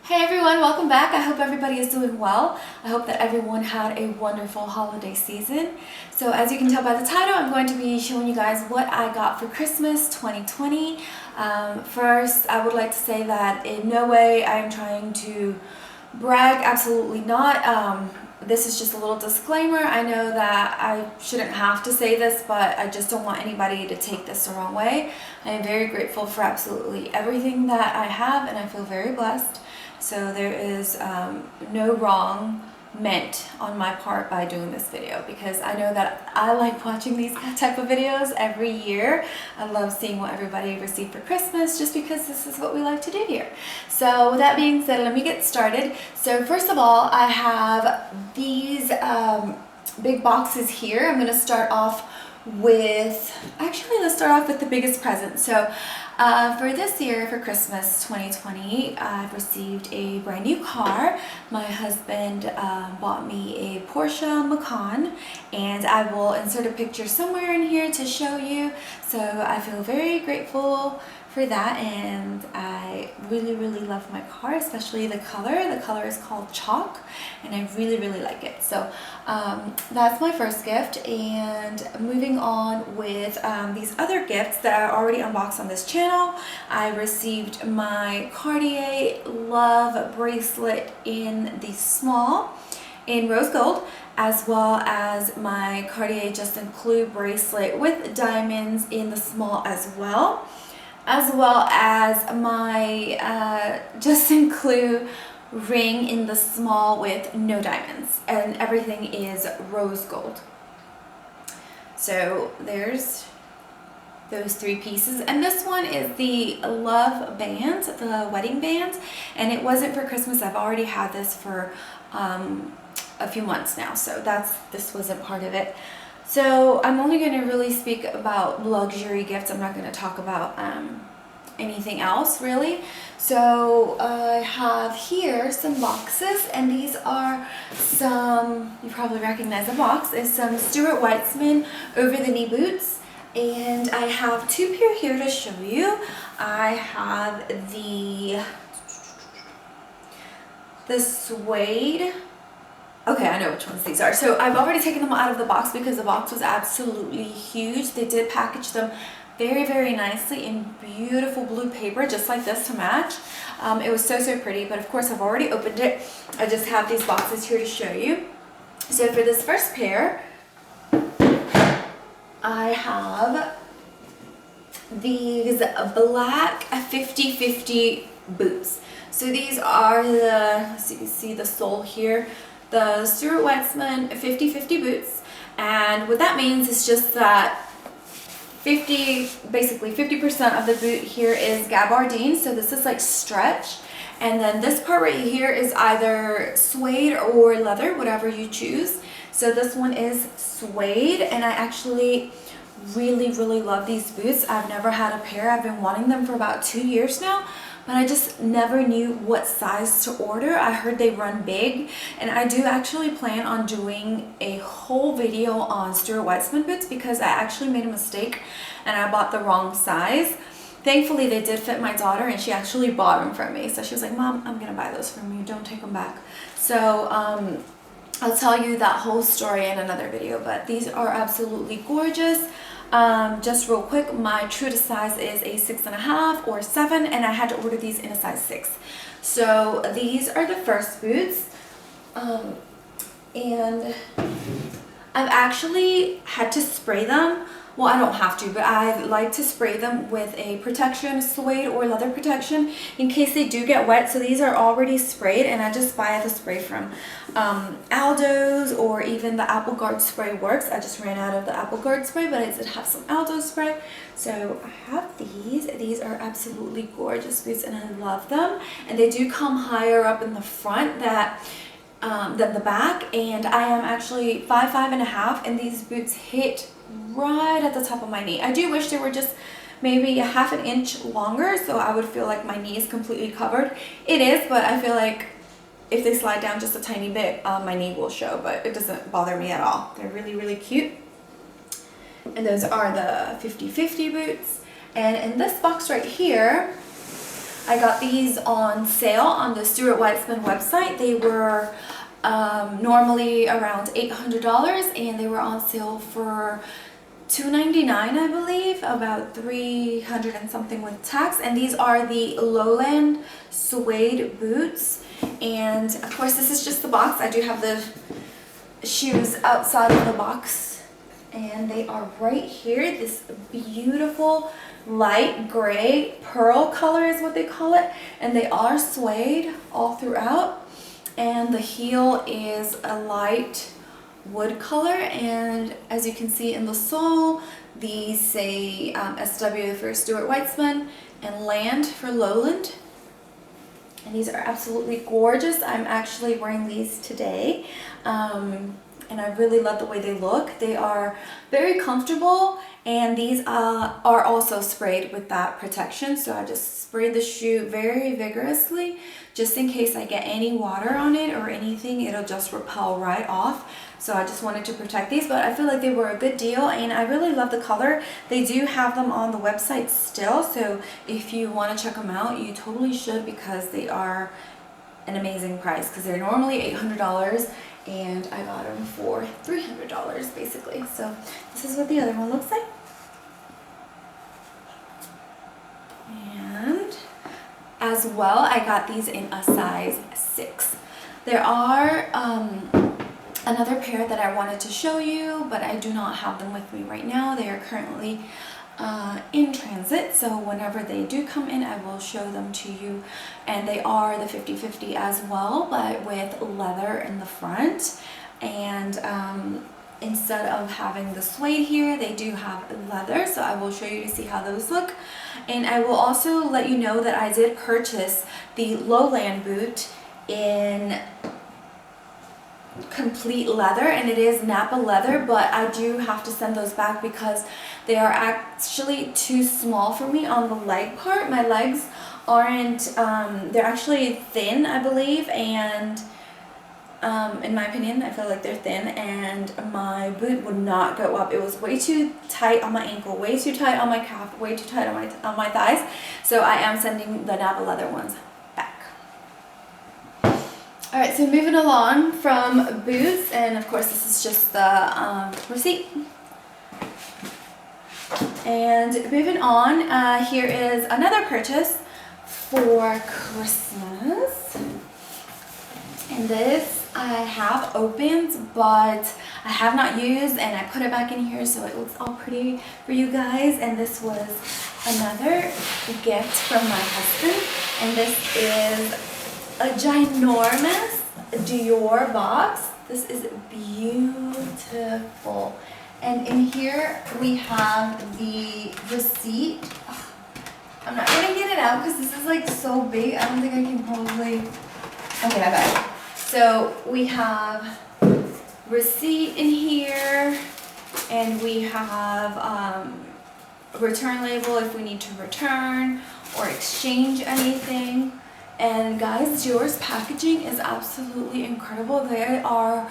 Hey everyone, welcome back. I hope everybody is doing well. I hope that everyone had a wonderful holiday season. So as you can tell by the title, I'm going to be showing you guys what I got for Christmas 2020. First, I would like to say that in no way I am trying to brag, absolutely not. This is just a little disclaimer. I know that I shouldn't have to say this, but I just don't want anybody to take this the wrong way. I am very grateful for absolutely everything that I have, and I feel very blessed. So there is no wrong meant on my part by doing this video, because I know that I like watching these type of videos every year. I love seeing what everybody received for Christmas just because this is what we like to do here. So with that being said, let me get started. So first of all, I have these big boxes here. I'm going to start off with, actually let's start off with the biggest present. So for this year, for Christmas 2020, I've received a brand new car. My husband bought me a Porsche Macan, and I will insert a picture somewhere in here to show you. So I feel very grateful for that, and I really love my car, especially the color. The color is called chalk, and I really like it. So that's my first gift. And moving on with these other gifts that I already unboxed on this channel, I received my Cartier Love bracelet in the small in rose gold, as well as my Cartier Juste, clou bracelet with diamonds in the small as well as my Juste, clou ring in the small with no diamonds, and everything is rose gold. So there's those three pieces, and this one is the love band, the wedding band, and it wasn't for Christmas. I've already had this for a few months now, so this wasn't part of it. So I'm only going to really speak about luxury gifts. I'm not going to talk about anything else really. So I have here some boxes, and these are some, you probably recognize the box, is some Stuart Weitzman over-the-knee boots. And I have two pair here to show you. I have the suede. Okay, I know which ones these are. So I've already taken them out of the box because the box was absolutely huge. They did package them very nicely in beautiful blue paper, just like this to match. It was so pretty, but of course I've already opened it. I just have these boxes here to show you. So for this first pair, I have these black 50-50 boots. So these are the, so you can see the sole here, the Stuart Weitzman 50-50 boots. And what that means is just that basically 50% of the boot here is gabardine, so this is like stretch, and then this part right here is either suede or leather, whatever you choose. So this one is suede, and I actually really love these boots. I've never had a pair. I've been wanting them for about 2 years now, but I just never knew what size to order. I heard they run big, and I do actually plan on doing a whole video on Stuart Weitzman boots because I actually made a mistake and I bought the wrong size. Thankfully, they did fit my daughter, and she actually bought them from me. So she was like, "Mom, I'm gonna buy those from you. Don't take them back." So I'll tell you that whole story in another video, but these are absolutely gorgeous. Just real quick, my true to size is a 6.5 or 7, and I had to order these in a size 6. So these are the first boots, and I've actually had to spray them. Well, I don't have to, but I like to spray them with a protection, suede or leather protection, in case they do get wet. So these are already sprayed, and I just buy the spray from Aldo's, or even the Apple Guard spray works. I just ran out of the Apple Guard spray, but I did have some Aldo spray. So I have these. These are absolutely gorgeous boots, and I love them. And they do come higher up in the front than the back, and I am actually 5'5.5", and these boots hit right at the top of my knee. I do wish they were just maybe a half an inch longer, so I would feel like my knee is completely covered. It is, but I feel like if they slide down just a tiny bit, my knee will show, but it doesn't bother me at all. They're really cute. And those are the 50-50 boots. And in this box right here, I got these on sale on the Stuart Weitzman website. They were normally around $800 and they were on sale for $299, I believe, about $300 and something with tax. And these are the Lowland suede boots. And of course, this is just the box. I do have the shoes outside of the box, and they are right here. This beautiful light gray pearl color is what they call it, and they are suede all throughout. And the heel is a light wood color, and as you can see in the sole, these say SW for Stuart Weitzman and Land for Lowland. And these are absolutely gorgeous. I'm actually wearing these today, and I really love the way they look. They are very comfortable, and these are also sprayed with that protection. So I just sprayed the shoe very vigorously just in case I get any water on it or anything. It'll just repel right off. So I just wanted to protect these, but I feel like they were a good deal, and I really love the color. They do have them on the website still, so if you want to check them out, you totally should, because they are an amazing price, because they're normally $800 and I got them for $300 basically. So this is what the other one looks like. And as well, I got these in a size 6. There are another pair that I wanted to show you, but I do not have them with me right now. They are currently in transit, so whenever they do come in, I will show them to you. And they are the 50-50 as well, but with leather in the front. And instead of having the suede here, they do have leather, so I will show you to see how those look. And I will also let you know that I did purchase the Lowland boot in complete leather, and it is Napa leather, but I do have to send those back because they are actually too small for me on the leg part. My legs aren't, they're actually thin, I believe, and in my opinion, I feel like they're thin, and my boot would not go up. It was way too tight on my ankle, way too tight on my calf, way too tight on my thighs, so I am sending the Napa leather ones back. Alright, so moving along from boots, and of course this is just the receipt. And moving on, here is another purchase for Christmas. And this I have opened, but I have not used, and I put it back in here so it looks all pretty for you guys. And this was another gift from my husband, and this is a ginormous Dior box. This is beautiful. And in here we have the receipt. Ugh, I'm not gonna get it out because this is like so big. I don't think I can probably. Okay, I got it. So we have receipt in here, and we have a return label if we need to return or exchange anything. And guys, Dior's packaging is absolutely incredible. They are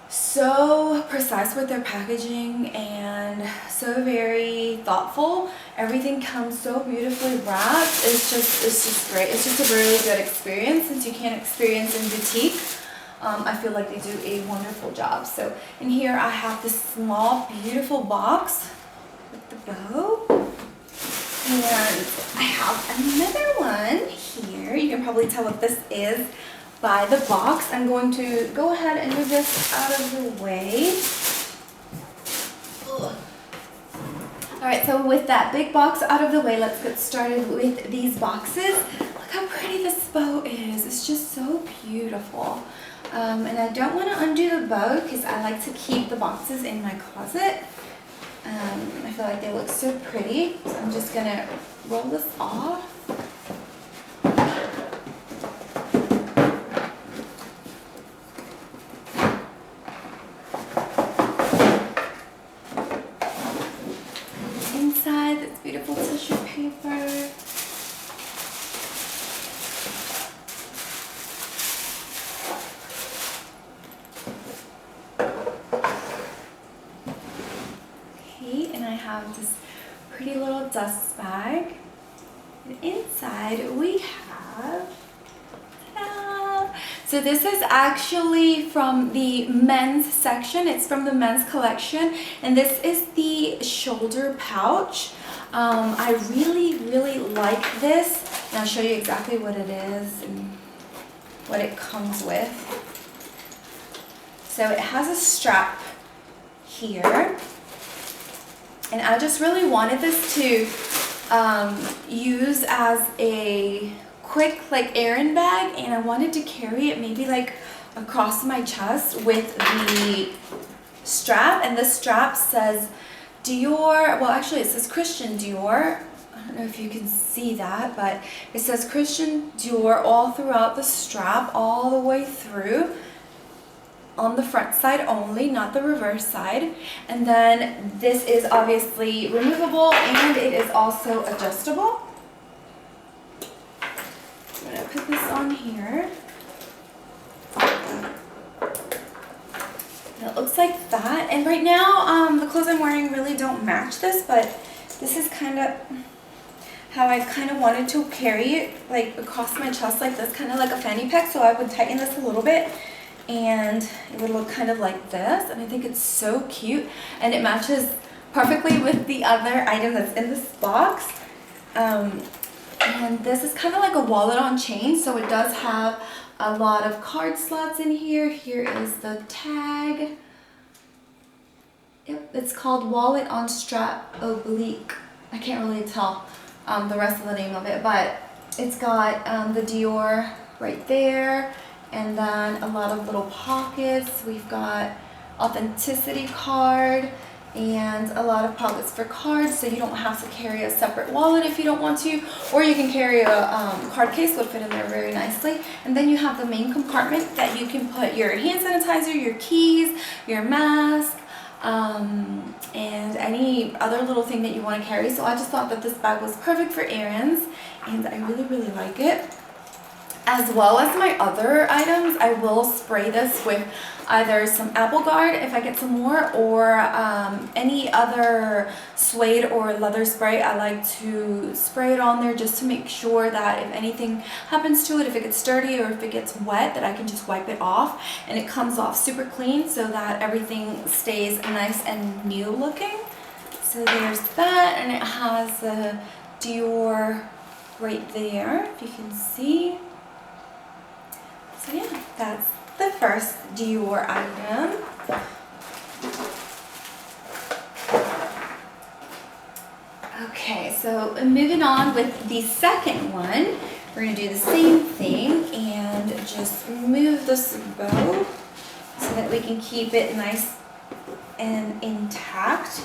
so precise with their packaging and so very thoughtful. Everything comes so beautifully wrapped. It's just great. It's just a really good experience, since you can't experience in boutique. I feel like they do a wonderful job. So in here I have this small beautiful box with the bow, and I have another one here. You can probably tell what this is by the box. I'm going to go ahead and move this out of the way. Alright, so with that big box out of the way, let's get started with these boxes. Look how pretty this bow is. It's just so beautiful. And I don't want to undo the bow because I like to keep the boxes in my closet. I feel like they look so pretty. So I'm just going to roll this off. Inside, this beautiful tissue paper. Okay, and I have this pretty little dust bag. And inside we have, ta-da! So this is actually from the men's section. It's from the men's collection, and this is the shoulder pouch. I really like this, and I'll show you exactly what it is and what it comes with. So it has a strap here, and I just really wanted this to use as a quick like errand bag, and I wanted to carry it maybe like across my chest with the strap, and the strap says Dior. Well, actually it says Christian Dior. I don't know if you can see that, but it says Christian Dior all throughout the strap, all the way through, on the front side only, not the reverse side. And then this is obviously removable, and it is also adjustable. I'm gonna put this on here. And it looks like that. And right now, the clothes I'm wearing really don't match this, but this is kind of how I kind of wanted to carry it, like across my chest like this, kind of like a fanny pack. So I would tighten this a little bit, and it would look kind of like this. And I think it's so cute, and it matches perfectly with the other item that's in this box. And this is kind of like a wallet on chain, so it does have a lot of card slots in here. Here is the tag. Yep, it's called Wallet on Strap Oblique. I can't really tell the rest of the name of it, but it's got the Dior right there, and then a lot of little pockets. We've got authenticity card and a lot of pockets for cards, so you don't have to carry a separate wallet if you don't want to, or you can carry a card case, would fit in there very nicely. And then you have the main compartment that you can put your hand sanitizer, your keys, your mask, and any other little thing that you want to carry. So I just thought that this bag was perfect for errands, and I really like it. As well as my other items, I will spray this with either some Apple Guard if I get some more, or any other suede or leather spray. I like to spray it on there just to make sure that if anything happens to it, if it gets dirty or if it gets wet, that I can just wipe it off, and it comes off super clean so that everything stays nice and new looking. So there's that, and it has the Dior right there, if you can see. So yeah, that's the first Dior item. Okay, so moving on with the second one, we're going to do the same thing and just remove this bow so that we can keep it nice and intact.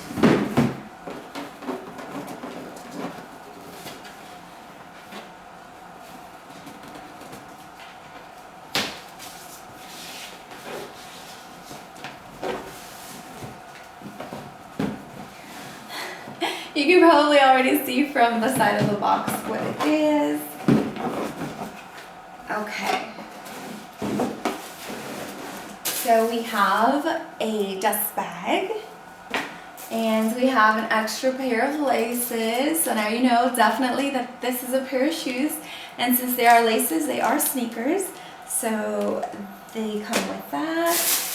You can probably already see from the side of the box what it is. Okay. So we have a dust bag, and we have an extra pair of laces. So now you know definitely that this is a pair of shoes, and since they are laces, they are sneakers. So they come with that.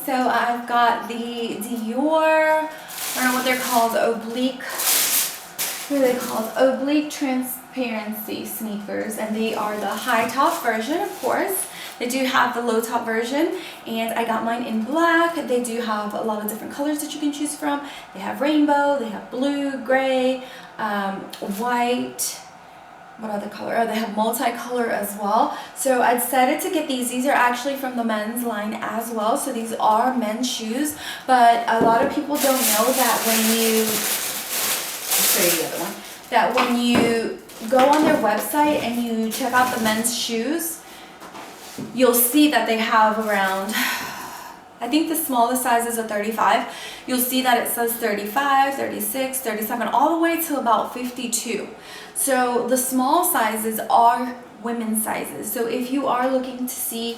So I've got the Dior, I don't know what they're called, oblique, what are they called? Oblique transparency sneakers, and they are the high top version, of course. They do have the low top version, and I got mine in black. They do have a lot of different colors that you can choose from. They have rainbow, they have blue, gray, white. What other color? Oh, they have multicolor as well. So I decided to get these. These are actually from the men's line as well. So these are men's shoes, but a lot of people don't know that when you, I'll show you the other one, that when you go on their website and you check out the men's shoes, you'll see that they have around, I think the smallest sizes are 35. You'll see that it says 35, 36, 37, all the way to about 52. So the small sizes are women's sizes. So if you are looking to see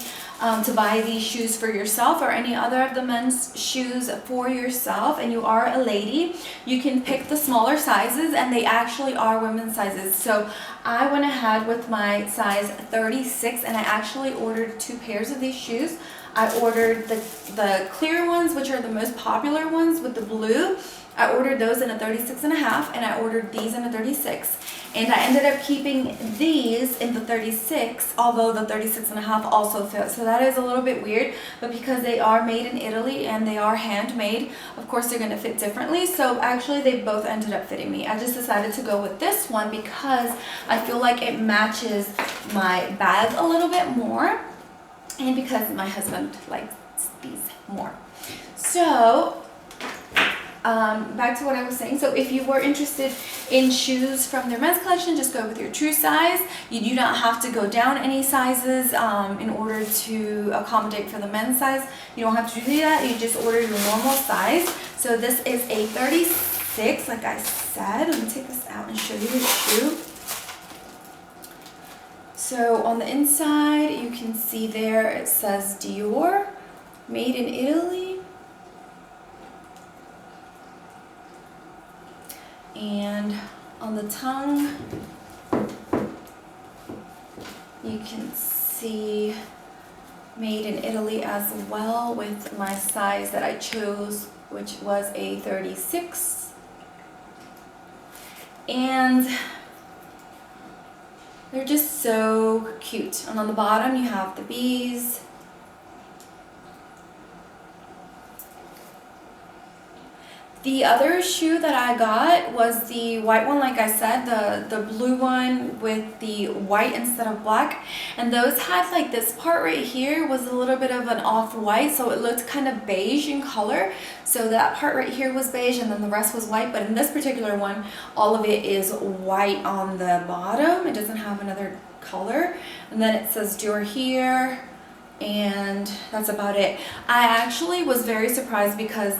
to buy these shoes for yourself or any other of the men's shoes for yourself and you are a lady, you can pick the smaller sizes, and they actually are women's sizes. So I went ahead with my size 36 and I actually ordered 2 pairs of these shoes. I ordered the clear ones, which are the most popular ones with the blue. I ordered those in a 36.5, and I ordered these in a 36. And I ended up keeping these in the 36, although the 36.5 also fit. So that is a little bit weird, but because they are made in Italy and they are handmade, of course they're gonna fit differently. So actually they both ended up fitting me. I just decided to go with this one because I feel like it matches my bag a little bit more, and because my husband likes these more. So back to what I was saying. So if you were interested in shoes from their men's collection, just go with your true size. You do not have to go down any sizes in order to accommodate for the men's size. You don't have to do that. You just order your normal size. So this is a 36, like I said. Let me take this out and show you the shoe. So on the inside, you can see there it says Dior, made in Italy. And on the tongue, you can see made in Italy as well, with my size that I chose, which was a 36. And they're just so cute. And on the bottom you have the bees. The other shoe that I got was the white one, like I said, the blue one with the white instead of black. And those had like this part right here was a little bit of an off-white, so it looked kind of beige in color. So that part right here was beige and then the rest was white. But in this particular one, all of it is white on the bottom. It doesn't have another color. And then it says Dior here, and that's about it. I actually was very surprised because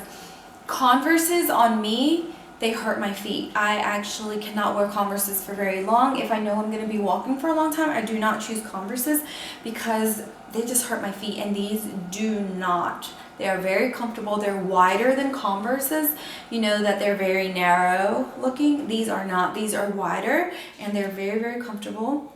Converses on me, they hurt my feet. I actually cannot wear Converses for very long. If I know I'm going to be walking for a long time, I do not choose Converses because they just hurt my feet, and these do not. They are very comfortable. They're wider than Converses. You know that they're very narrow looking. These are not. These are wider, and they're very, very comfortable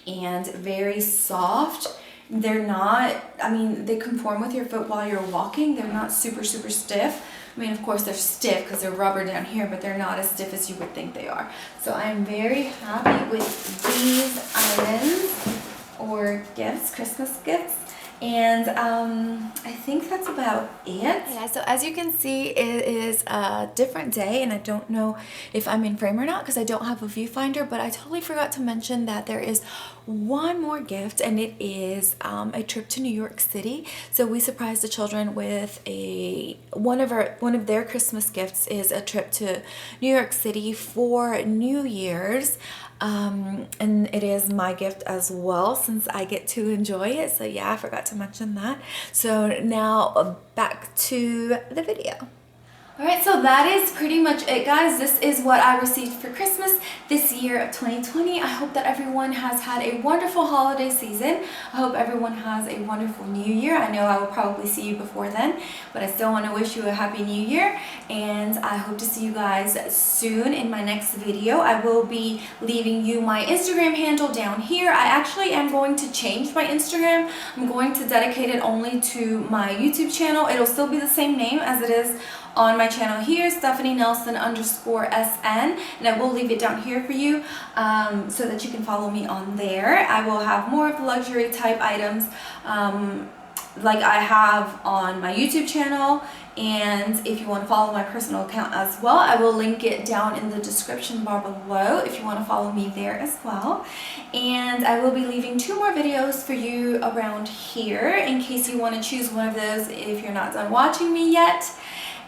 and very soft. They're not, I mean, they conform with your foot while you're walking. They're not super, super stiff. I mean, of course, they're stiff because they're rubber down here, but they're not as stiff as you would think they are. So I'm very happy with these items or gifts, Christmas gifts. And I think that's about it. Yeah, so as you can see, it is a different day, and I don't know if I'm in frame or not because I don't have a viewfinder, but I totally forgot to mention that there is one more gift, and it is a trip to New York City. So we surprised the children with one of their Christmas gifts is a trip to New York City for New Year's. And it is my gift as well, since I get to enjoy it. So yeah, I forgot to mention that. So now back to the video. Alright, so that is pretty much it, guys. This is what I received for Christmas this year of 2020. I hope that everyone has had a wonderful holiday season. I hope everyone has a wonderful new year. I know I will probably see you before then, but I still want to wish you a happy new year, and I hope to see you guys soon in my next video. I will be leaving you my Instagram handle down here. I actually am going to change my Instagram. I'm going to dedicate it only to my YouTube channel. It'll still be the same name as it is on my channel here, Stephanie Nelson _SN, and I will leave it down here for you so that you can follow me on there. I will have more of the luxury type items like I have on my YouTube channel, and if you want to follow my personal account as well, I will link it down in the description bar below if you want to follow me there as well. And I will be leaving 2 more videos for you around here in case you want to choose one of those if you're not done watching me yet.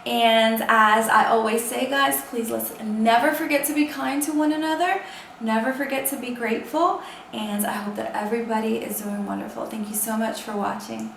And as I always say, guys, please let's never forget to be kind to one another. Never forget to be grateful. And I hope that everybody is doing wonderful. Thank you so much for watching.